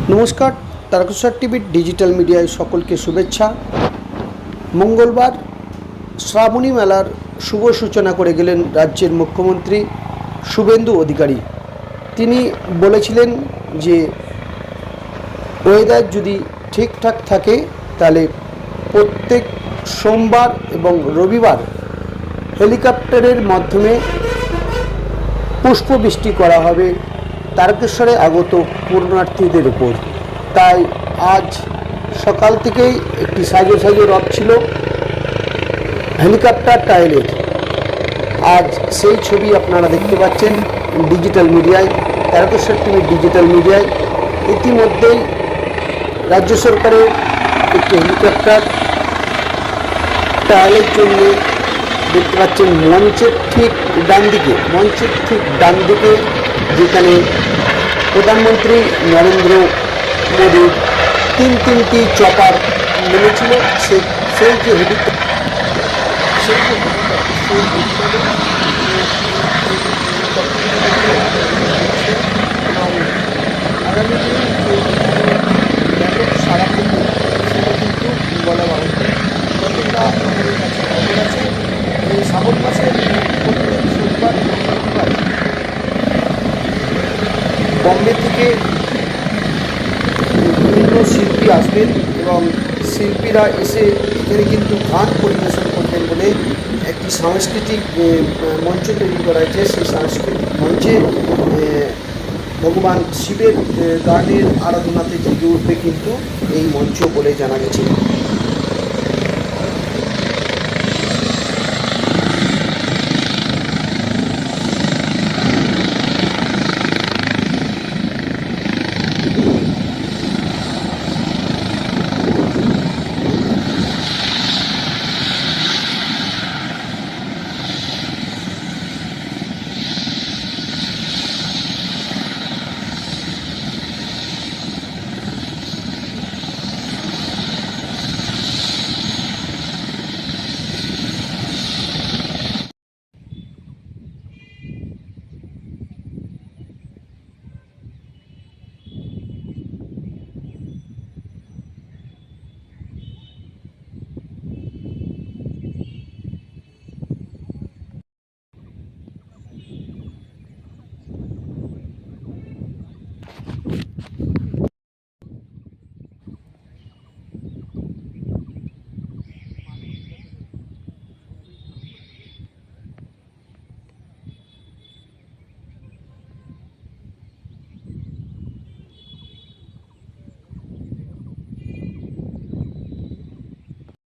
নমস্কার, তারকেশ্বর টিভির ডিজিটাল মিডিয়ায় সকলকে শুভেচ্ছা। মঙ্গলবার শ্রাবণী মেলার শুভ সূচনা করে গেলেন রাজ্যের মুখ্যমন্ত্রী শুভেন্দু অধিকারী। তিনি বলেছিলেন যে ওয়েদার যদি ঠিকঠাক থাকে তাহলে প্রত্যেক সোমবার এবং রবিবার হেলিকপ্টারের মাধ্যমে পুষ্পবৃষ্টি করা হবে তারকেশ্বরে আগত পুণ্যার্থীদের উপর। তাই আজ সকাল থেকেই একটি সাজো সাজো রথ ছিল হেলিকপ্টার টাইলের। আজ সেই ছবি আপনারা দেখতে পাচ্ছেন ডিজিটাল মিডিয়ায়, তারকেশ্বর টিভির ডিজিটাল মিডিয়ায়। ইতিমধ্যেই রাজ্য সরকারের একটি হেলিকপ্টার টাইলের জন্য দেখতে পাচ্ছেন মঞ্চের ঠিক ডান দিকে যেখানে প্রধানমন্ত্রী নরেন্দ্র মোদীর তিনটি চপার নেমেছিল, সেই যে হেলিকপ্টার আগামী দিন ব্যাপক সারা কিন্তু সেটা কিন্তু বলা বাহুল্য। যতটা আমাদের কাছে খবর আছে এই শ্রাবণ মাসের প্রত্যেক সোমবার এবং রবিবার বম্বে থেকে বিভিন্ন শিল্পী আসবেন এবং শিল্পীরা এসে এখানে কিন্তু গান পরিবেশন করবেন বলে একটি সাংস্কৃতিক মঞ্চ তৈরি করা হয়েছে। সেই সাংস্কৃতিক মঞ্চে ভগবান শিবের গানের আরাধনাতে জেগে উঠবে কিন্তু এই মঞ্চ বলে জানা গেছে।